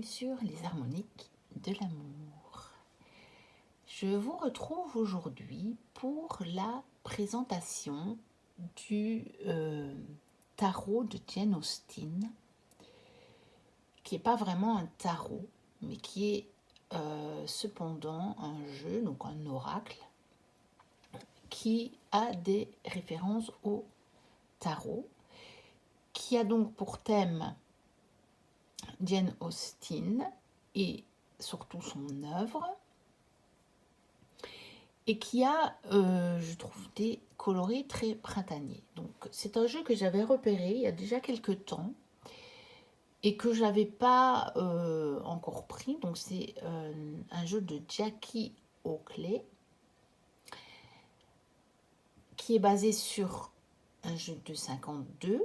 sur les harmoniques de l'amour. Je vous retrouve aujourd'hui pour la présentation du tarot de Jane Austen, qui n'est pas vraiment un tarot, mais qui est cependant un jeu, donc un oracle, qui a des références au tarot, qui a donc pour thème Jane Austen et surtout son œuvre, et qui a, je trouve, des coloris très printaniers. Donc c'est un jeu que j'avais repéré il y a déjà quelques temps et que j'avais pas encore pris. Donc c'est un jeu de Jackie Oakley qui est basé sur un jeu de 52.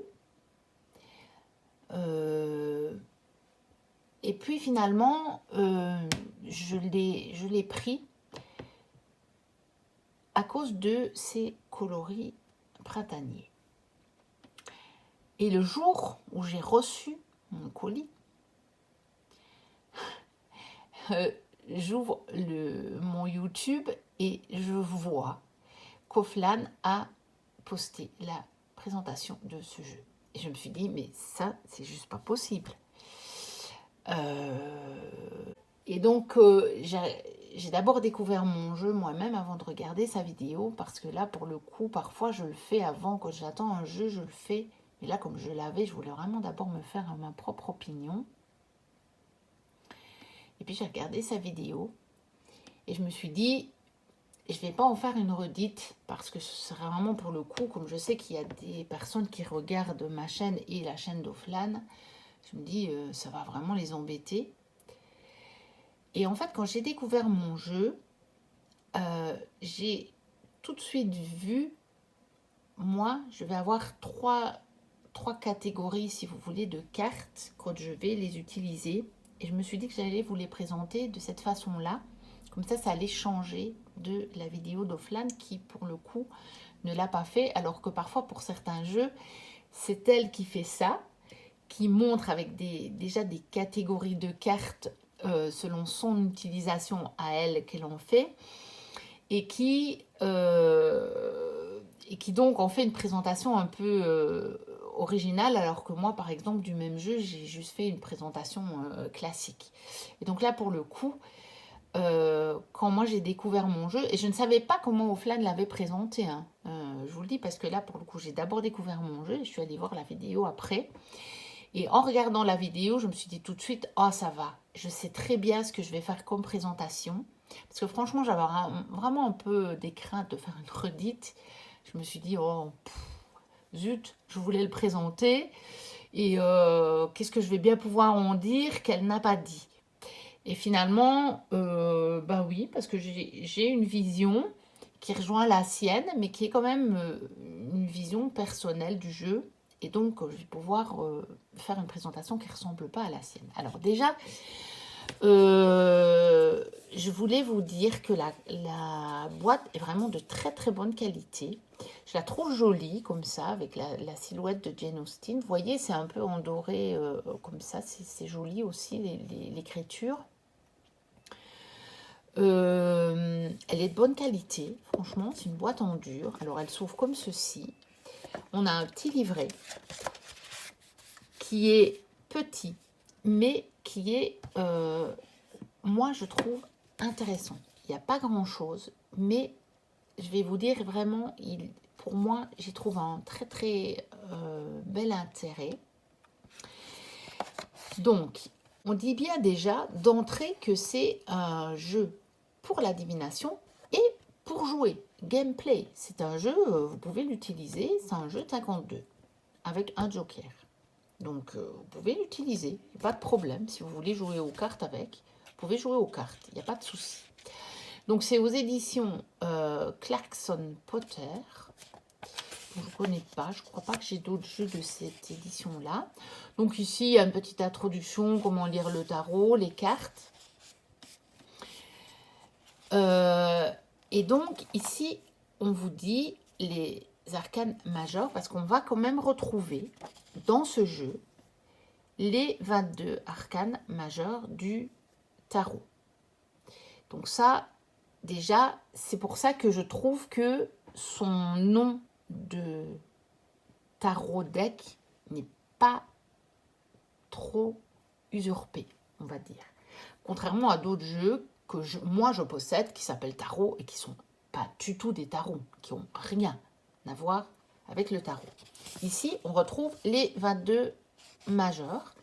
Et puis finalement, je l'ai pris à cause de ces coloris printaniers. Et le jour où j'ai reçu mon colis, j'ouvre mon YouTube et je vois qu'Oflan a posté la présentation de ce jeu. Et je me suis dit, mais ça, c'est juste pas possible. Et donc, j'ai d'abord découvert mon jeu moi-même avant de regarder sa vidéo, parce que là, pour le coup, parfois, je le fais avant, quand j'attends un jeu, je le fais. Mais là, comme je l'avais, je voulais vraiment d'abord me faire ma propre opinion. Et puis, j'ai regardé sa vidéo et je me suis dit, je ne vais pas en faire une redite, parce que ce serait vraiment pour le coup, comme je sais qu'il y a des personnes qui regardent ma chaîne et la chaîne d'Oflan, je me dis, ça va vraiment les embêter. Et en fait, quand j'ai découvert mon jeu, j'ai tout de suite vu, moi, je vais avoir trois catégories, si vous voulez, de cartes quand je vais les utiliser. Et je me suis dit que j'allais vous les présenter de cette façon-là. Comme ça allait changer de la vidéo d'Oflan qui, pour le coup, ne l'a pas fait. Alors que parfois, pour certains jeux, c'est elle qui fait ça, qui montre avec déjà des catégories de cartes selon son utilisation à elle qu'elle en fait. Et qui donc en fait une présentation un peu originale, alors que moi, par exemple, du même jeu, j'ai juste fait une présentation classique. Et donc là, pour le coup, quand moi j'ai découvert mon jeu, et je ne savais pas comment Oflan l'avait présenté, hein, je vous le dis, parce que là, pour le coup, j'ai d'abord découvert mon jeu, et je suis allée voir la vidéo après. Et en regardant la vidéo, je me suis dit tout de suite, oh ça va, je sais très bien ce que je vais faire comme présentation. Parce que franchement, j'avais vraiment un peu des craintes de faire une redite. Je me suis dit, oh, zut, je voulais le présenter. Et qu'est-ce que je vais bien pouvoir en dire qu'elle n'a pas dit. Et finalement, bah oui, parce que j'ai une vision qui rejoint la sienne, mais qui est quand même une vision personnelle du jeu. Et donc, je vais pouvoir faire une présentation qui ne ressemble pas à la sienne. Alors déjà, je voulais vous dire que la boîte est vraiment de très très bonne qualité. Je la trouve jolie comme ça, avec la silhouette de Jane Austen. Vous voyez, c'est un peu en doré comme ça, c'est joli aussi l'écriture. Elle est de bonne qualité, franchement, c'est une boîte en dur. Alors elle s'ouvre comme ceci. On a un petit livret qui est petit, mais qui est, moi je trouve, intéressant. Il n'y a pas grand chose, mais je vais vous dire vraiment, pour moi, j'y trouve un très très bel intérêt. Donc, on dit bien déjà d'entrée que c'est un jeu pour la divination et pour jouer. Gameplay, c'est un jeu, vous pouvez l'utiliser, c'est un jeu de 52 avec un joker. Donc, vous pouvez l'utiliser, il n'y a pas de problème. Si vous voulez jouer aux cartes avec, vous pouvez jouer aux cartes, il n'y a pas de souci. Donc, c'est aux éditions Clarkson Potter. Je ne connais pas, je ne crois pas que j'ai d'autres jeux de cette édition-là. Donc ici, il y a une petite introduction, comment lire le tarot, les cartes. Et donc ici, on vous dit les arcanes majeures, parce qu'on va quand même retrouver dans ce jeu les 22 arcanes majeurs du tarot. Donc ça, déjà, c'est pour ça que je trouve que son nom de tarot deck n'est pas trop usurpé, on va dire. Contrairement à d'autres jeux que moi je possède qui s'appellent tarot et qui sont pas du tout des tarots, qui ont rien à voir avec le tarot. Ici, on retrouve les 22 majeurs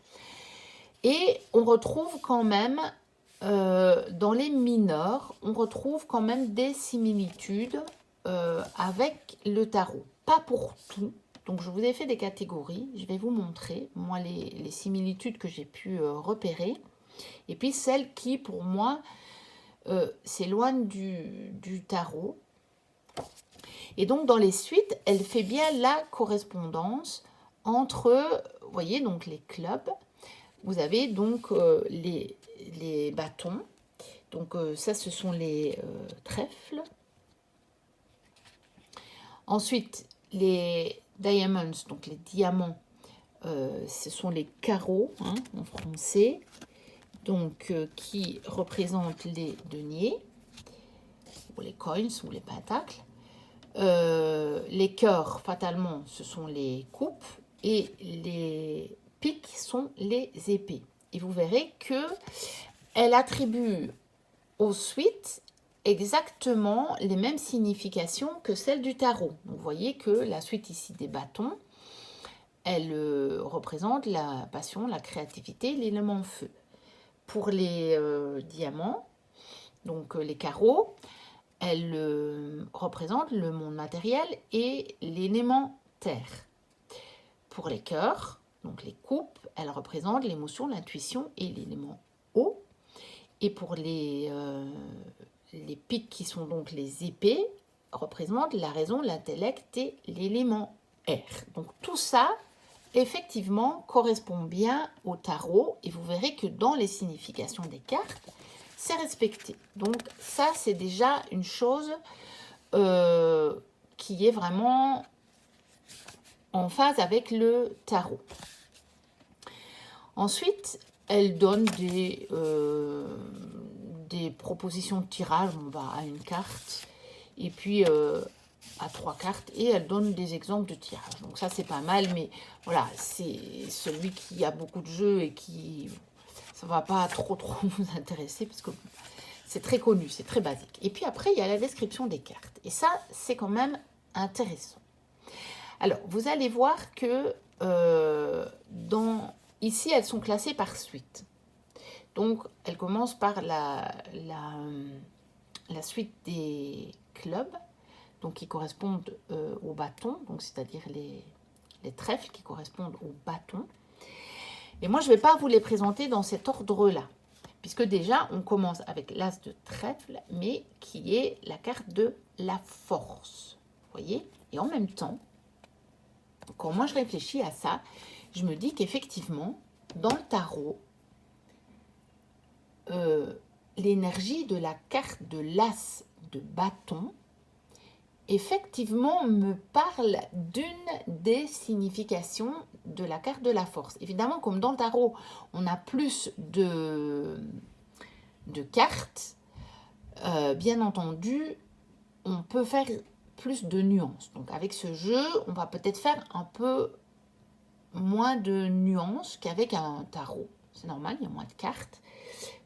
et on retrouve quand même, dans les mineurs, on retrouve quand même des similitudes avec le tarot. Pas pour tout. Donc, je vous ai fait des catégories. Je vais vous montrer, moi, les similitudes que j'ai pu repérer. Et puis, celles qui, pour moi, s'éloignent du tarot. Et donc, dans les suites, elle fait bien la correspondance entre, vous voyez, donc les clubs. Vous avez donc les bâtons. Donc, ça, ce sont les trèfles. Ensuite, les diamonds, donc les diamants, ce sont les carreaux, hein, en français, donc qui représentent les deniers, ou les coins, ou les pentacles. Les cœurs, fatalement, ce sont les coupes, et les piques sont les épées. Et vous verrez que elle attribue aux suites exactement les mêmes significations que celles du tarot. Donc, vous voyez que la suite ici des bâtons, elle représente la passion, la créativité, l'élément feu. Pour les diamants, donc les carreaux, elle représente le monde matériel et l'élément terre. Pour les cœurs, donc les coupes, elle représente l'émotion, l'intuition et l'élément eau. Et pour les piques qui sont donc les épées, représentent la raison, l'intellect et l'élément air. Donc tout ça, effectivement, correspond bien au tarot. Et vous verrez que dans les significations des cartes, c'est respecté. Donc ça, c'est déjà une chose qui est vraiment en phase avec le tarot. Ensuite, elle donne des propositions de tirage, on va à une carte, et puis à 3 cartes, et elle donne des exemples de tirage. Donc ça, c'est pas mal, mais voilà, c'est celui qui a beaucoup de jeux et qui... ça va pas trop vous intéresser, parce que c'est très connu, c'est très basique. Et puis après, il y a la description des cartes. Et ça, c'est quand même intéressant. Alors, vous allez voir que ici, elles sont classées par suite. Donc, elles commencent par la suite des clubs, donc qui correspondent aux bâtons, donc c'est-à-dire les trèfles qui correspondent aux bâtons. Et moi, je ne vais pas vous les présenter dans cet ordre-là, puisque déjà, on commence avec l'as de trèfle, mais qui est la carte de la force. Vous voyez? Et en même temps, quand moi je réfléchis à ça, je me dis qu'effectivement, dans le tarot, l'énergie de la carte de l'as de bâton, effectivement, me parle d'une des significations de la carte de la force. Évidemment, comme dans le tarot, on a plus de cartes, bien entendu, on peut faire plus de nuances. Donc, avec ce jeu, on va peut-être faire un peu moins de nuances qu'avec un tarot. C'est normal, il y a moins de cartes.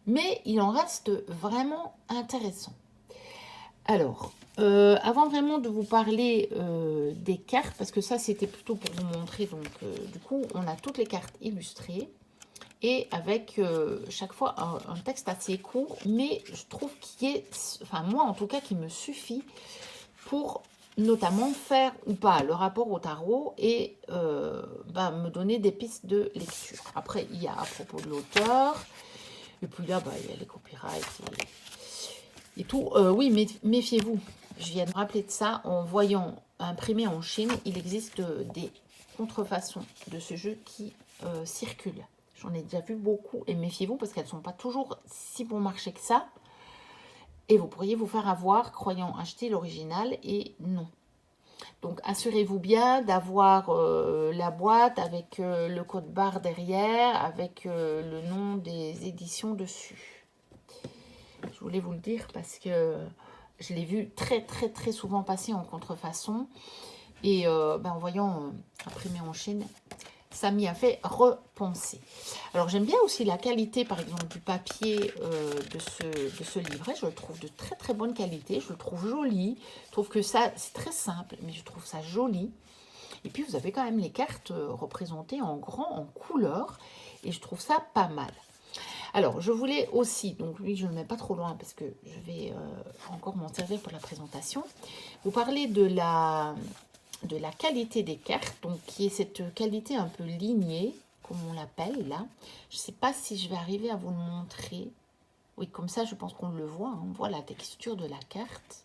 Mais il en reste vraiment intéressant. Alors, avant vraiment de vous parler des cartes, parce que ça c'était plutôt pour vous montrer, donc du coup on a toutes les cartes illustrées et avec chaque fois un texte assez court, mais je trouve qu'il est, enfin moi en tout cas, qui me suffit pour notamment faire ou pas le rapport au tarot et me donner des pistes de lecture. Après il y a à propos de l'auteur, et puis là il y a les copyrights et tout. Oui, mais méfiez-vous. Je viens de me rappeler de ça en voyant imprimé en Chine. Il existe des contrefaçons de ce jeu qui circulent. J'en ai déjà vu beaucoup. Et méfiez-vous parce qu'elles ne sont pas toujours si bon marché que ça. Et vous pourriez vous faire avoir croyant acheter l'original et non. Donc, assurez-vous bien d'avoir la boîte avec le code barre derrière, avec le nom des éditions dessus. Je voulais vous le dire parce que je l'ai vu très, très, très souvent passer en contrefaçon. Et en voyant imprimer en Chine, ça m'y a fait repenser. Alors, j'aime bien aussi la qualité, par exemple, du papier de ce livret. Je le trouve de très, très bonne qualité. Je le trouve joli. Je trouve que ça, c'est très simple, mais je trouve ça joli. Et puis, vous avez quand même les cartes représentées en grand, en couleur. Et je trouve ça pas mal. Alors, je voulais aussi, donc lui, je ne le mets pas trop loin parce que je vais encore m'en servir pour la présentation, vous parler de la qualité des cartes, donc qui est cette qualité un peu lignée, comme on l'appelle là. Je ne sais pas si je vais arriver à vous le montrer. Oui, comme ça, je pense qu'on le voit. Hein. On voit la texture de la carte.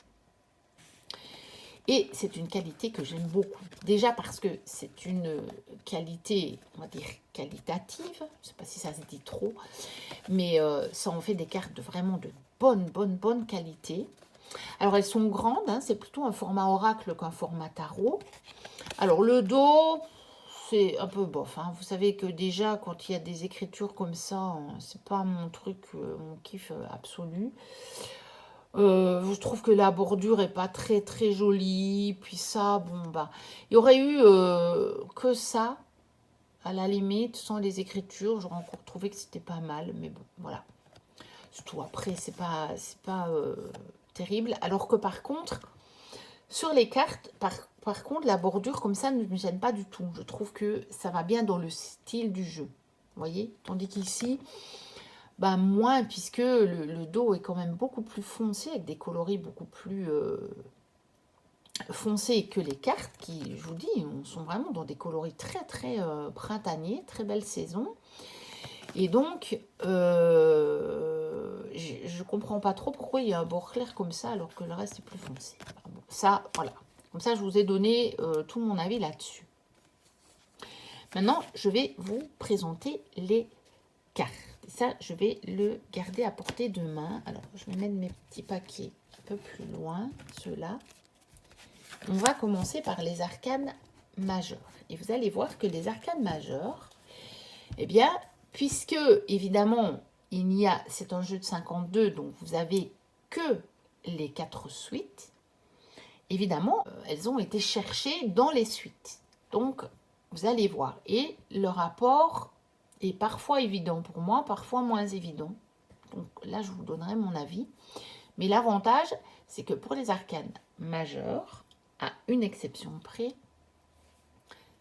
Et c'est une qualité que j'aime beaucoup. Déjà parce que c'est une qualité, on va dire, qualitative. Je ne sais pas si ça se dit trop. Mais ça en fait des cartes vraiment de bonne qualité. Alors, elles sont grandes. Hein, c'est plutôt un format oracle qu'un format tarot. Alors, le dos, c'est un peu bof. Hein. Vous savez que déjà, quand il y a des écritures comme ça, c'est pas mon truc, mon kiff absolu. Je trouve que la bordure est pas très très jolie. Puis ça, bon, bah, il y aurait eu que ça, à la limite, sans les écritures. J'aurais encore trouvé que c'était pas mal. Mais bon, voilà. Surtout après, c'est pas terrible. Alors que par contre, sur les cartes, par contre, la bordure comme ça ne me gêne pas du tout. Je trouve que ça va bien dans le style du jeu. Vous voyez? Tandis qu'ici, bah moins, puisque le dos est quand même beaucoup plus foncé, avec des coloris beaucoup plus foncés que les cartes, qui, je vous dis, sont vraiment dans des coloris très très printaniers, très belle saison. Et donc, je comprends pas trop pourquoi il y a un bord clair comme ça, alors que le reste est plus foncé. Bon, ça, voilà. Comme ça, je vous ai donné tout mon avis là-dessus. Maintenant, je vais vous présenter les cartes. Et ça, je vais le garder à portée de main. Alors, je vais mettre mes petits paquets un peu plus loin, ceux-là. On va commencer par les arcanes majeures. Et vous allez voir que les arcanes majeures, eh bien, puisque, évidemment, c'est un jeu de 52, donc vous avez que les 4 suites, évidemment, elles ont été cherchées dans les suites. Donc, vous allez voir. Et le rapport est parfois évident pour moi, parfois moins évident. Donc là, je vous donnerai mon avis. Mais l'avantage, c'est que pour les arcanes majeures, à une exception près,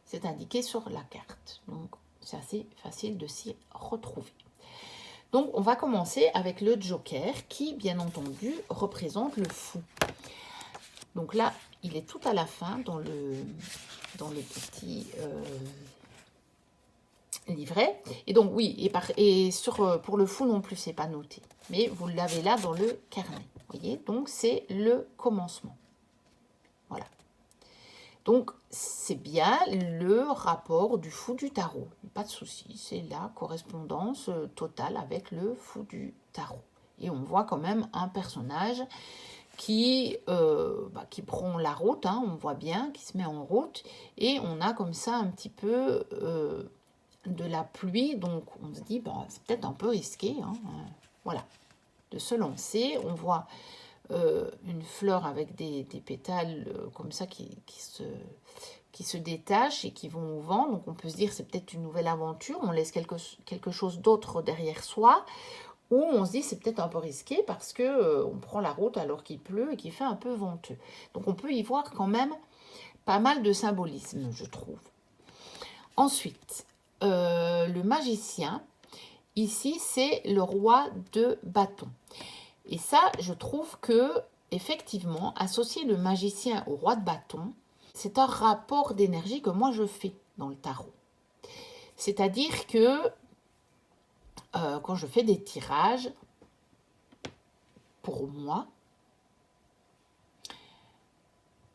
c'est indiqué sur la carte. Donc, c'est assez facile de s'y retrouver. Donc, on va commencer avec le Joker qui, bien entendu, représente le fou. Donc là, il est tout à la fin dans le petit livret. Et donc, oui, pour le fou non plus, c'est pas noté. Mais vous l'avez là dans le carnet. Vous voyez, donc c'est le commencement. Voilà. Donc, c'est bien le rapport du fou du tarot. Pas de souci, c'est la correspondance totale avec le fou du tarot. Et on voit quand même un personnage qui prend la route, hein, on voit bien, qui se met en route. Et on a comme ça un petit peu de la pluie. Donc, on se dit, c'est peut-être un peu risqué. Hein, voilà, de se lancer. On voit une fleur avec des pétales comme ça qui se détachent et qui vont au vent. Donc on peut se dire c'est peut-être une nouvelle aventure, on laisse quelque chose d'autre derrière soi, ou on se dit c'est peut-être un peu risqué parce que on prend la route alors qu'il pleut et qu'il fait un peu venteux. Donc on peut y voir quand même pas mal de symbolisme, je trouve. Ensuite, le magicien, ici c'est le roi de bâton. Et ça, je trouve que, effectivement, associer le magicien au roi de bâton, c'est un rapport d'énergie que moi je fais dans le tarot. C'est-à-dire que quand je fais des tirages, pour moi,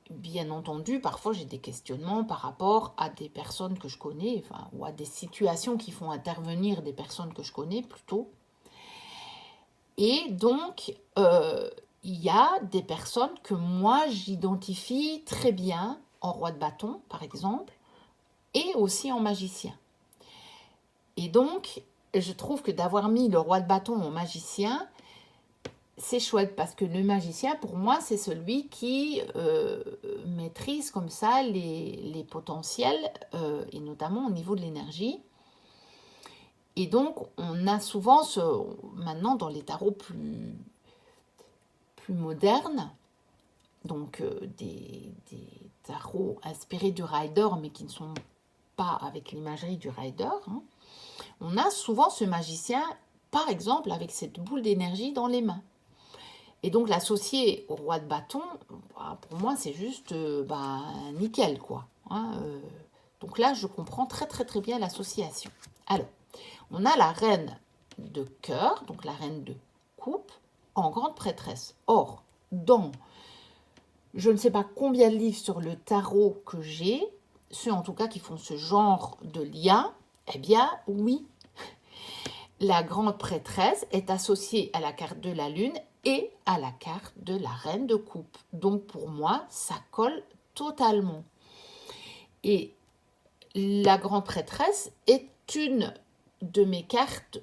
bien entendu, parfois j'ai des questionnements par rapport à des personnes que je connais, ou à des situations qui font intervenir des personnes que je connais plutôt. Et donc, il y a des personnes que moi, j'identifie très bien en roi de bâton, par exemple, et aussi en magicien. Et donc, je trouve que d'avoir mis le roi de bâton en magicien, c'est chouette parce que le magicien, pour moi, c'est celui qui maîtrise comme ça les potentiels, et notamment au niveau de l'énergie. Et donc, on a souvent, maintenant dans les tarots plus modernes, donc des tarots inspirés du Rider, mais qui ne sont pas avec l'imagerie du Rider, hein, on a souvent ce magicien, par exemple, avec cette boule d'énergie dans les mains. Et donc l'associer au roi de bâton, bah, pour moi, c'est juste nickel, quoi. Hein, donc là, je comprends très très très bien l'association. Alors, on a la reine de cœur, donc la reine de coupe, en grande prêtresse. Or, dans je ne sais pas combien de livres sur le tarot que j'ai, ceux en tout cas qui font ce genre de lien, eh bien oui, la grande prêtresse est associée à la carte de la lune et à la carte de la reine de coupe. Donc pour moi, ça colle totalement. Et la grande prêtresse est une de mes cartes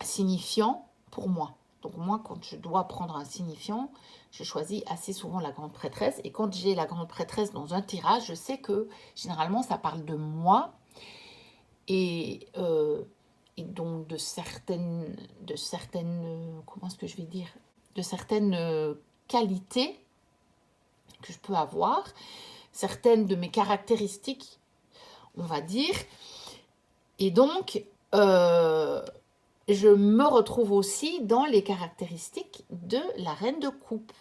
signifiant pour moi. Donc moi, quand je dois prendre un signifiant, je choisis assez souvent la grande prêtresse. Et quand j'ai la grande prêtresse dans un tirage, je sais que généralement, ça parle de moi et donc de certaines comment est-ce que je vais dire, de certaines qualités que je peux avoir, certaines de mes caractéristiques, on va dire. Et donc, je me retrouve aussi dans les caractéristiques de la reine de coupe,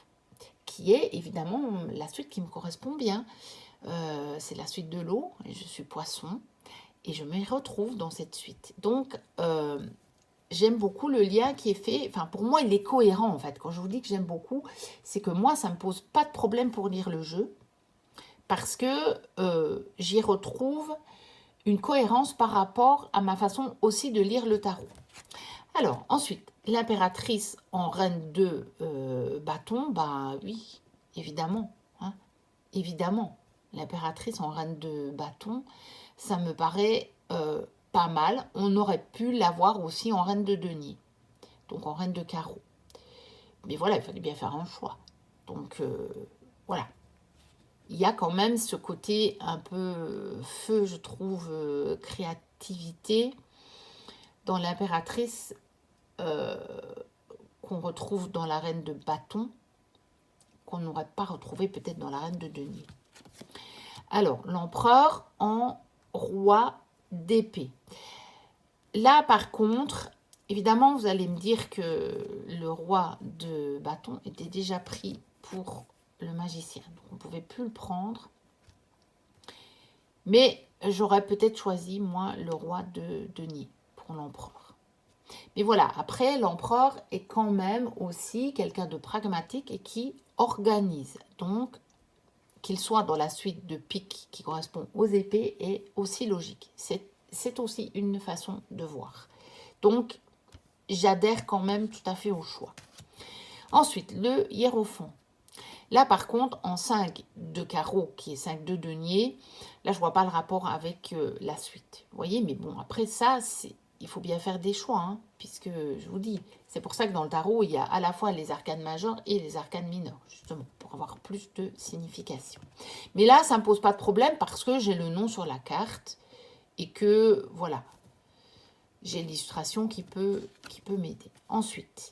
qui est évidemment la suite qui me correspond bien. C'est la suite de l'eau, et je suis poisson, et je me retrouve dans cette suite. Donc, j'aime beaucoup le lien qui est fait. Enfin, pour moi, il est cohérent, en fait. Quand je vous dis que j'aime beaucoup, c'est que moi, ça ne me pose pas de problème pour lire le jeu, parce que j'y retrouve une cohérence par rapport à ma façon aussi de lire le tarot. Alors, ensuite, l'impératrice en reine de bâton, bah oui, évidemment, hein, évidemment. L'impératrice en reine de bâton, ça me paraît pas mal. On aurait pu l'avoir aussi en reine de denier, donc en reine de carreau. Mais voilà, il fallait bien faire un choix. Donc, voilà. Il y a quand même ce côté un peu feu, je trouve, créativité dans l'impératrice qu'on retrouve dans la reine de bâton, qu'on n'aurait pas retrouvé peut-être dans la reine de denier. Alors, l'empereur en roi d'épée. Là, par contre, évidemment, vous allez me dire que le roi de bâton était déjà pris pour le magicien. Donc, on ne pouvait plus le prendre. Mais j'aurais peut-être choisi, moi, le roi de denier pour l'empereur. Mais voilà, après, l'empereur est quand même aussi quelqu'un de pragmatique et qui organise. Donc, qu'il soit dans la suite de pique qui correspond aux épées est aussi logique. C'est aussi une façon de voir. Donc, j'adhère quand même tout à fait au choix. Ensuite, le hiérophant. Là, par contre, en 5 de carreau, qui est 5 de denier, là, je ne vois pas le rapport avec la suite. Vous voyez, mais bon, après ça, il faut bien faire des choix, hein, puisque, je vous dis, c'est pour ça que dans le tarot, il y a à la fois les arcanes majeures et les arcanes mineures, justement, pour avoir plus de signification. Mais là, ça ne me pose pas de problème parce que j'ai le nom sur la carte et que, voilà, j'ai l'illustration qui peut m'aider. Ensuite,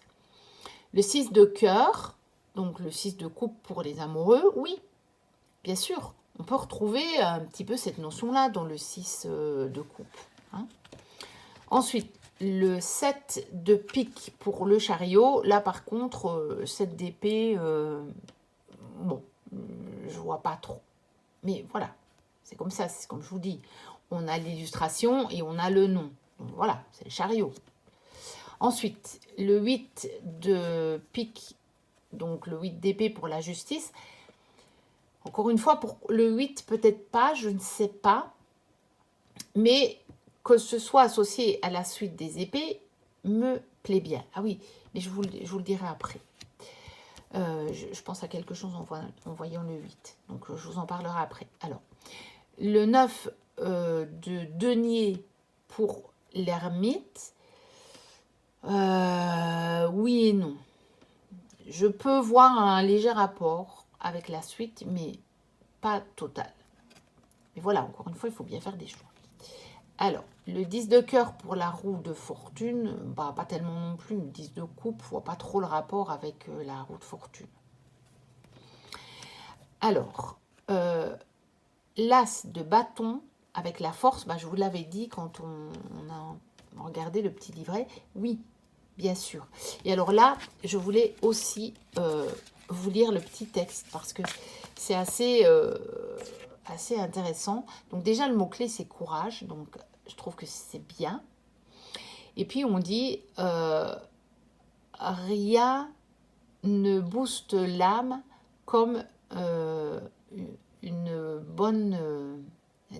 le 6 de cœur, donc le 6 de coupe pour les amoureux, oui, bien sûr. On peut retrouver un petit peu cette notion-là dans le 6 de coupe. Hein. Ensuite, le 7 de pique pour le chariot. Là, par contre, 7 d'épée, bon, je vois pas trop. Mais voilà, c'est comme ça, c'est comme je vous dis. On a l'illustration et on a le nom. Donc, voilà, c'est le chariot. Ensuite, le 8 de pique, donc le 8 d'épée pour la justice. Encore une fois, pour le 8, peut-être pas, je ne sais pas. Mais que ce soit associé à la suite des épées me plaît bien. Ah oui, mais je vous le dirai après. Je pense à quelque chose en voyant le 8. Donc, je vous en parlerai après. Alors, le 9 de denier pour l'ermite, oui et non. Je peux voir un léger rapport avec la suite, mais pas total. Mais voilà, encore une fois, il faut bien faire des choix. Alors, le 10 de cœur pour la roue de fortune, bah, pas tellement non plus. Le 10 de coupe, je vois pas trop le rapport avec la roue de fortune. Alors, l'as de bâton avec la force, bah, je vous l'avais dit quand on a regardé le petit livret, oui, bien sûr. Et alors là, je voulais aussi vous lire le petit texte parce que c'est assez intéressant. Donc déjà, le mot-clé, c'est courage. Donc, je trouve que c'est bien. Et puis, on dit, rien ne booste l'âme comme une bonne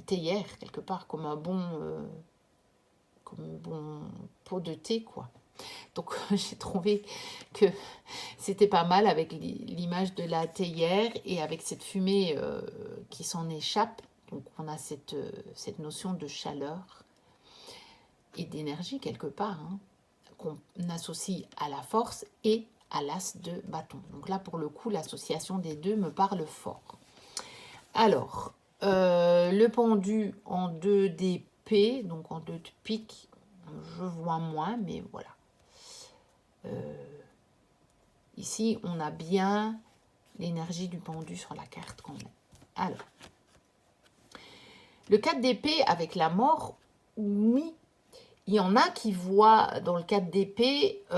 théière, quelque part, comme un bon pot de thé, quoi. Donc, j'ai trouvé que c'était pas mal avec l'image de la théière et avec cette fumée qui s'en échappe. Donc, on a cette notion de chaleur et d'énergie, quelque part, hein, qu'on associe à la force et à l'as de bâton. Donc là, pour le coup, l'association des deux me parle fort. Alors, le pendu en 2 d'épée, donc en 2 de pique, je vois moins, mais voilà. Ici, on a bien l'énergie du pendu sur la carte quand même. Alors, le 4 d'épée avec la mort, oui. Il y en a qui voient dans le 4 d'épée, on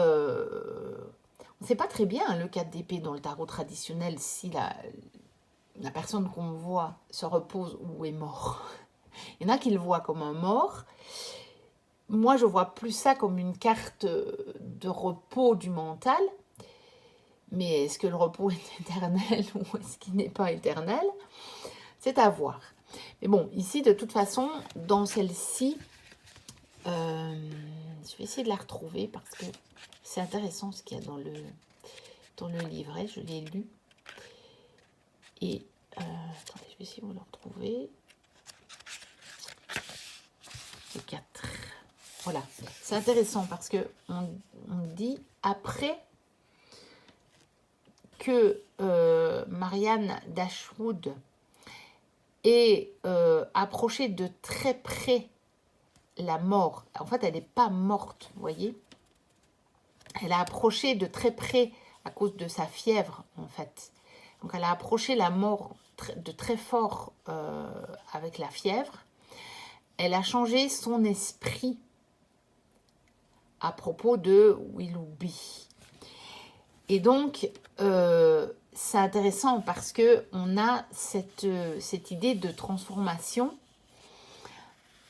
ne sait pas très bien hein, le 4 d'épée dans le tarot traditionnel si la personne qu'on voit se repose ou est mort. Il y en a qui le voient comme un mort. Moi, je vois plus ça comme une carte de repos du mental. Mais est-ce que le repos est éternel ou est-ce qu'il n'est pas éternel? C'est à voir. Mais bon, ici, de toute façon, dans celle-ci, je vais essayer de la retrouver parce que c'est intéressant ce qu'il y a dans le livret. Je l'ai lu. Et, attendez, je vais essayer de vous le retrouver. Le 4. Voilà, c'est intéressant parce que on dit après que Marianne Dashwood ait approché de très près la mort. En fait, elle n'est pas morte, vous voyez. Elle a approché de très près à cause de sa fièvre, en fait. Donc, elle a approché la mort de très fort avec la fièvre. Elle a changé son esprit à propos de Willoughby. Et donc, c'est intéressant parce qu'on a cette idée de transformation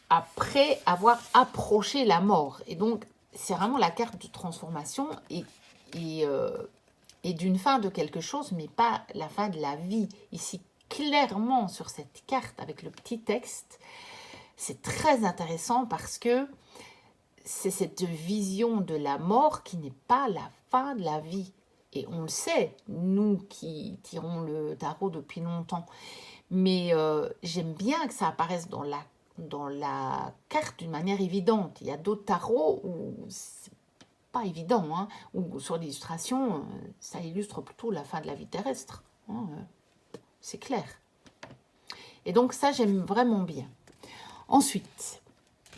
après avoir approché la mort. Et donc, c'est vraiment la carte de transformation et d'une fin de quelque chose, mais pas la fin de la vie. Ici, clairement, sur cette carte, avec le petit texte, c'est très intéressant parce que c'est cette vision de la mort qui n'est pas la fin de la vie. Et on le sait, nous qui tirons le tarot depuis longtemps. Mais j'aime bien que ça apparaisse dans la carte d'une manière évidente. Il y a d'autres tarots où c'est pas évident, hein, où sur l'illustration, ça illustre plutôt la fin de la vie terrestre. Hein, c'est clair. Et donc ça, j'aime vraiment bien. Ensuite,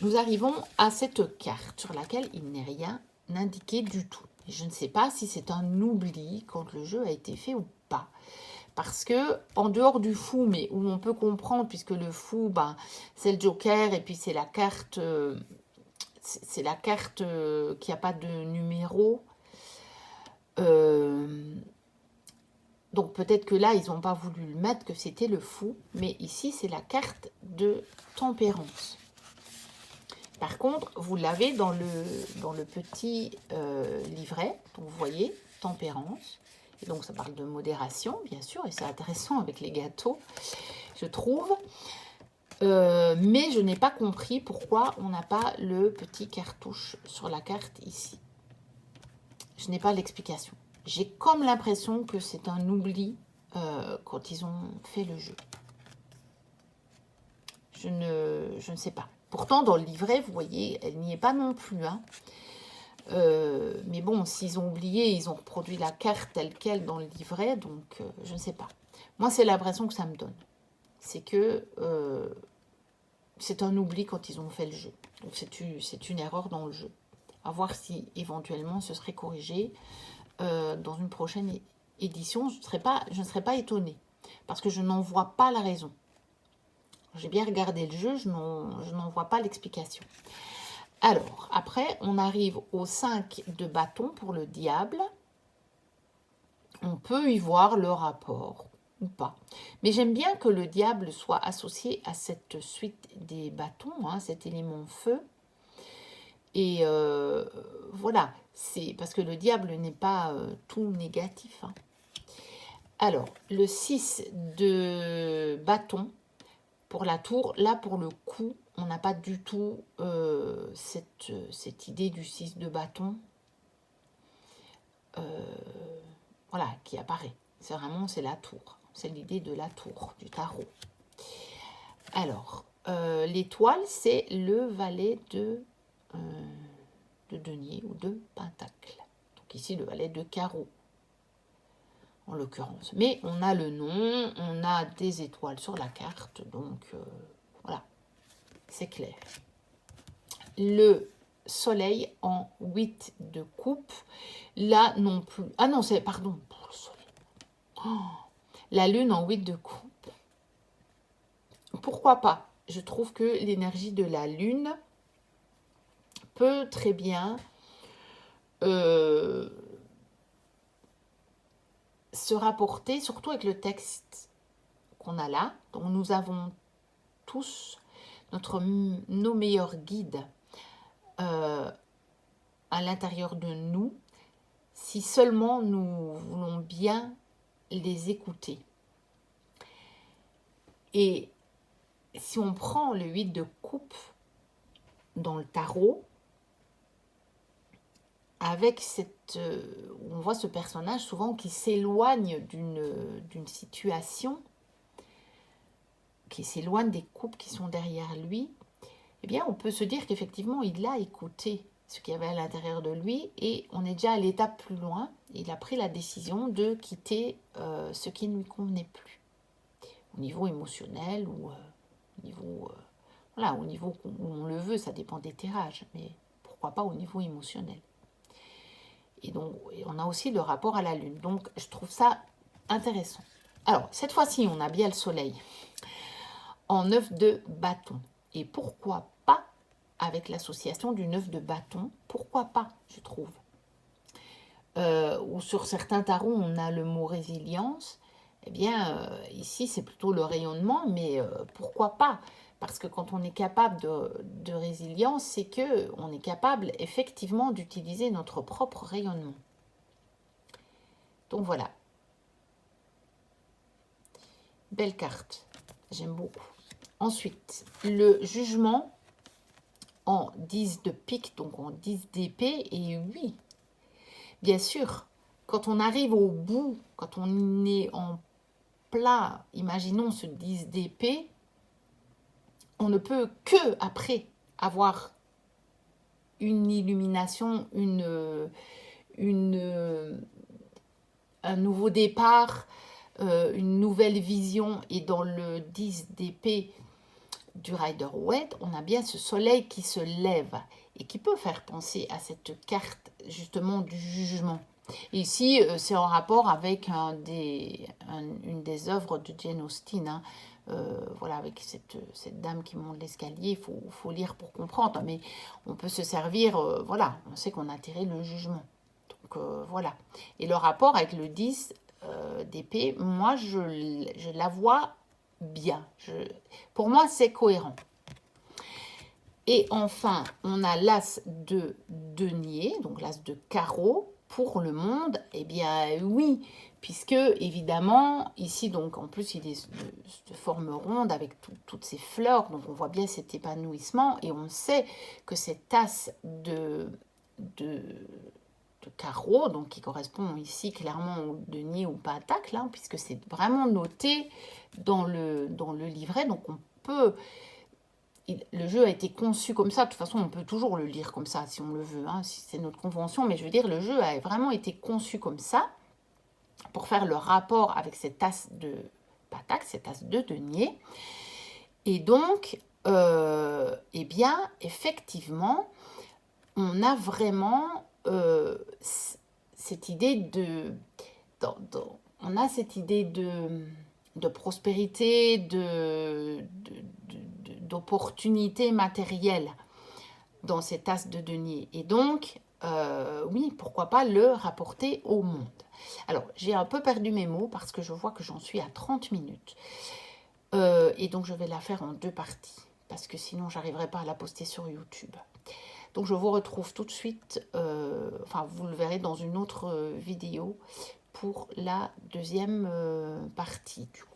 nous arrivons à cette carte sur laquelle il n'est rien indiqué du tout. Et je ne sais pas si c'est un oubli quand le jeu a été fait ou pas. Parce que, en dehors du fou, mais où on peut comprendre, puisque le fou, ben, c'est le joker, et puis c'est la carte, qui n'a pas de numéro. Donc peut-être que là, ils n'ont pas voulu le mettre, que c'était le fou. Mais ici, c'est la carte de tempérance. Par contre, vous l'avez dans le petit livret. Donc vous voyez, tempérance. Et donc, ça parle de modération, bien sûr, et c'est intéressant avec les gâteaux, je trouve. Mais je n'ai pas compris pourquoi on n'a pas le petit cartouche sur la carte ici. Je n'ai pas l'explication. J'ai comme l'impression que c'est un oubli quand ils ont fait le jeu. Je ne sais pas. Pourtant, dans le livret, vous voyez, elle n'y est pas non plus. Hein. Mais bon, s'ils ont oublié, ils ont reproduit la carte telle qu'elle dans le livret, donc je ne sais pas. Moi, c'est l'impression que ça me donne. C'est que c'est un oubli quand ils ont fait le jeu. Donc c'est une erreur dans le jeu. À voir si éventuellement ce serait corrigé dans une prochaine édition. Je ne serais pas étonnée, parce que je n'en vois pas la raison. J'ai bien regardé le jeu, je n'en vois pas l'explication. Alors, après, on arrive au 5 de bâton pour le diable. On peut y voir le rapport ou pas. Mais j'aime bien que le diable soit associé à cette suite des bâtons, hein, cet élément feu. Et voilà, c'est parce que le diable n'est pas tout négatif. Hein. Alors, le 6 de bâton pour la tour, là pour le coup, on n'a pas du tout cette idée du 6 de bâton voilà, qui apparaît. C'est vraiment, c'est la tour. C'est l'idée de la tour, du tarot. Alors, l'étoile, c'est le valet de denier ou de pentacle. Donc ici, le valet de carreau, en l'occurrence. Mais on a le nom, on a des étoiles sur la carte, donc voilà, c'est clair. Le soleil en 8 de coupe, là non plus. Ah non, c'est, pardon, pour le soleil. Oh, la lune en 8 de coupe. Pourquoi pas? Je trouve que l'énergie de la lune peut très bien se rapporter, surtout avec le texte qu'on a là. Donc nous avons tous nos meilleurs guides à l'intérieur de nous, si seulement nous voulons bien les écouter. Et si on prend le 8 de coupe dans le tarot, avec cette... on voit ce personnage souvent qui s'éloigne d'une situation, qui s'éloigne des coupes qui sont derrière lui, eh bien on peut se dire qu'effectivement il a écouté ce qu'il y avait à l'intérieur de lui et on est déjà à l'étape plus loin. Il a pris la décision de quitter ce qui ne lui convenait plus, au niveau émotionnel ou au niveau... voilà, au niveau où on le veut, ça dépend des tirages, mais pourquoi pas au niveau émotionnel. Et donc, on a aussi le rapport à la lune. Donc, je trouve ça intéressant. Alors, cette fois-ci, on a bien le soleil en 9 de bâton. Et pourquoi pas avec l'association du 9 de bâton? Pourquoi pas, je trouve. Ou sur certains tarots, on a le mot résilience. Eh bien, ici, c'est plutôt le rayonnement, mais pourquoi pas? Parce que quand on est capable de résilience, c'est qu'on est capable effectivement d'utiliser notre propre rayonnement. Donc voilà. Belle carte. J'aime beaucoup. Ensuite, le jugement en 10 de pique, donc en 10 d'épée. Et oui, bien sûr, quand on arrive au bout, quand on est en plat, imaginons ce 10 d'épée, on ne peut que après avoir une illumination, un nouveau départ, une nouvelle vision. Et dans le 10 d'épée du Rider-Waite, on a bien ce soleil qui se lève et qui peut faire penser à cette carte justement du jugement. Et ici, c'est en rapport avec une des œuvres de Jane Austen, hein. Voilà, avec cette dame qui monte l'escalier, il faut lire pour comprendre, mais on peut se servir, voilà, on sait qu'on a tiré le jugement. Donc voilà. Et le rapport avec le 10 d'épée, moi je la vois bien. Pour moi, c'est cohérent. Et enfin, on a l'as de denier, donc l'as de carreau. Pour le monde, eh bien oui, puisque évidemment, ici, donc en plus, il est de forme ronde avec toutes ces fleurs, donc on voit bien cet épanouissement, et on sait que cette as carreau, donc qui correspond ici clairement au denier ou pentacle, hein, puisque c'est vraiment noté dans le livret. Donc on peut, le jeu a été conçu comme ça. De toute façon, on peut toujours le lire comme ça si on le veut, hein, si c'est notre convention. Mais je veux dire, le jeu a vraiment été conçu comme ça pour faire le rapport avec cette as de pentacle, cette as de denier. Et donc, eh bien, effectivement, on a vraiment cette idée on a cette idée de prospérité, d'opportunité matérielle dans cette as de denier. Et donc, oui, pourquoi pas le rapporter au monde. Alors, j'ai un peu perdu mes mots parce que je vois que j'en suis à 30 minutes. Et donc, je vais la faire en 2 parties parce que sinon, j'arriverai pas à la poster sur YouTube. Donc, je vous retrouve tout de suite, enfin, vous le verrez dans une autre vidéo pour la deuxième partie, du coup.